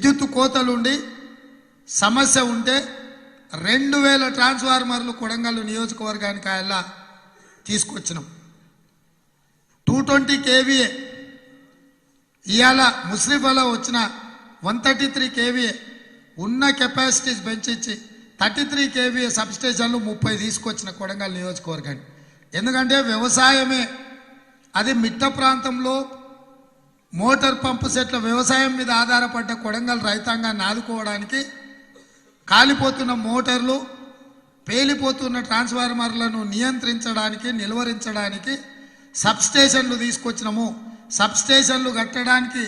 విద్యుత్ కోతలుండి సమస్య ఉంటే 2000 ట్రాన్స్ఫార్మర్లు కొడంగల్ నియోజకవర్గానికి ఆయల్లా తీసుకొచ్చినాం. 220 kVA ఇవాళ ముస్లిఫాలో వచ్చిన 133 kVA ఉన్న కెపాసిటీస్ పెంచి 33 kVA సబ్స్టేషన్లు 30 తీసుకొచ్చిన కొడంగల్ నియోజకవర్గానికి. ఎందుకంటే వ్యవసాయమే అది మిట్ట ప్రాంతంలో మోటార్ పంపు సెట్ల వ్యవసాయం మీద ఆధారపడ్డ కొడంగల్ రైతాంగాన్ని ఆదుకోవడానికి కాలిపోతున్న మోటార్లు పేలిపోతున్న ట్రాన్స్ఫార్మర్లను నియంత్రించడానికి నిలువరించడానికి సబ్స్టేషన్లు తీసుకొచ్చినాము. సబ్స్టేషన్లు కట్టడానికి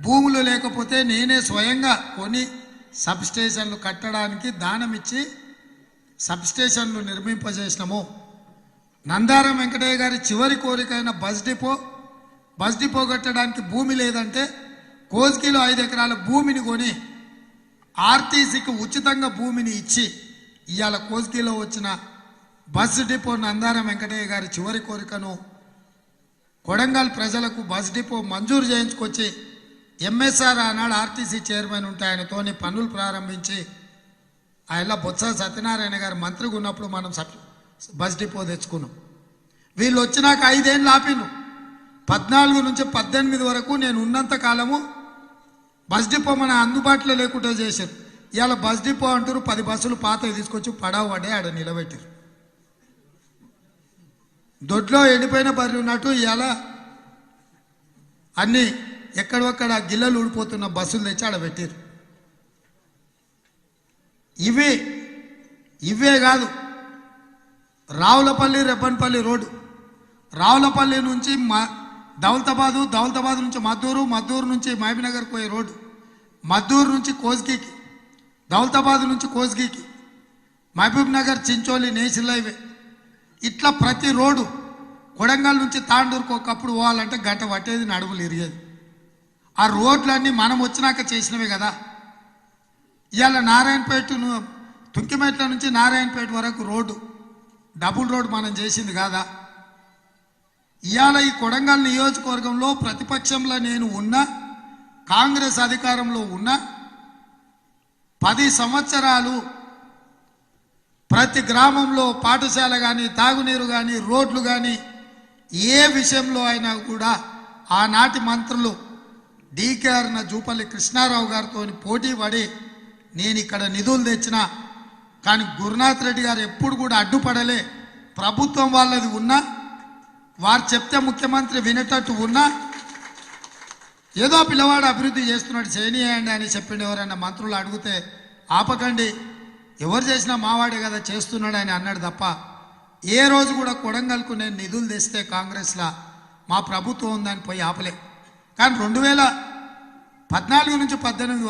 భూములు లేకపోతే నేనే స్వయంగా కొని సబ్స్టేషన్లు కట్టడానికి దానమిచ్చి సబ్స్టేషన్లు నిర్మింపజేసినాము. నందారం వెంకటయ్య గారి చివరి కోరికైన బస్ డిపో కట్టడానికి భూమి లేదంటే కోస్గిలో 5 ఎకరాల భూమిని కొని ఆర్టీసీకి ఉచితంగా భూమిని ఇచ్చి ఇవాళ కోస్గిలో వచ్చిన బస్ డిపో నందారం వెంకటయ్య గారి చివరి కోరికను కొడంగల్ ప్రజలకు బస్ డిపో మంజూరు చేయించుకొచ్చి ఎంఎస్ఆర్ ఆనాడు ఆర్టీసీ చైర్మన్ ఉంటే ఆయనతోని పనులు ప్రారంభించి ఆయన బొత్స సత్యనారాయణ గారు మంత్రిగా ఉన్నప్పుడు మనం బస్ డిపో తెచ్చుకున్నాం. వీళ్ళు వచ్చినాక 5 ఏళ్ళు ఆపిను. 14 నుంచి 18 వరకు నేను ఉన్నంత కాలము బస్ డిపో మన అందుబాటులో లేకుండా చేశారు. ఇవాళ బస్ డిపో అంటారు 10 బస్సులు పాతవి తీసుకొచ్చి పడవ పడే ఆడ నిలబెట్టారు. దొడ్లో ఎండిపోయిన బర్రెలు ఉన్నట్టు ఇవాళ అన్నీ ఎక్కడొక్కడ గిల్లలు ఊడిపోతున్న బస్సులు తెచ్చి ఆడ పెట్టారు. ఇవే కాదు, రావులపల్లి రెబ్బన్పల్లి రోడ్డు, రావులపల్లి నుంచి దౌలతాబాద్ నుంచి మద్దూరు నుంచి మహబూబ్నగర్ పోయే రోడ్డు, మద్దూరు నుంచి కోస్గికి, దౌలతాబాద్ నుంచి కోస్గికి, మహబూబ్నగర్ చించోలి నేషనల్ హైవే, ఇట్లా ప్రతి రోడ్డు కొడంగల్ నుంచి తాండూరుకు ఒకప్పుడు పోవాలంటే గంట పట్టేది, నడుములు ఇరిగేది. ఆ రోడ్లన్నీ మనం వచ్చినాక చేసినవే కదా. ఇవాళ నారాయణపేట తుంకిమెట్ల నుంచి నారాయణపేట వరకు రోడ్డు డబుల్ రోడ్ మనం చేసింది కాదా. ఇవాళ ఈ కొడంగల్ నియోజకవర్గంలో ప్రతిపక్షంలో నేను ఉన్నా, కాంగ్రెస్ అధికారంలో ఉన్నా 10 సంవత్సరాలు ప్రతి గ్రామంలో పాఠశాల కానీ తాగునీరు కానీ రోడ్లు కానీ ఏ విషయంలో అయినా కూడా ఆనాటి మంత్రులు డీకేఆర్ జూపల్లి కృష్ణారావు గారితో పోటీ పడి నేను ఇక్కడ నిధులు తెచ్చినా, కానీ గురునాథ్ రెడ్డి గారు ఎప్పుడు కూడా అడ్డుపడలే. ప్రభుత్వం వాళ్ళది ఉన్నా, వారు చెప్తే ముఖ్యమంత్రి వినేటట్టు ఉన్నా, ఏదో పిల్లవాడు అభివృద్ధి చేస్తున్నాడు చేయనీయండి అని చెప్పిండు. ఎవరైనా మంత్రులు అడిగితే ఆపకండి, ఎవరు చేసినా మావాడే కదా చేస్తున్నాడు అని అన్నాడు తప్ప ఏ రోజు కూడా కొడంగల్కు నేను నిధులు తెస్తే కాంగ్రెస్లా మా ప్రభుత్వం ఉందని పోయి ఆపలే. కానీ 2014 నుంచి 18 వరకు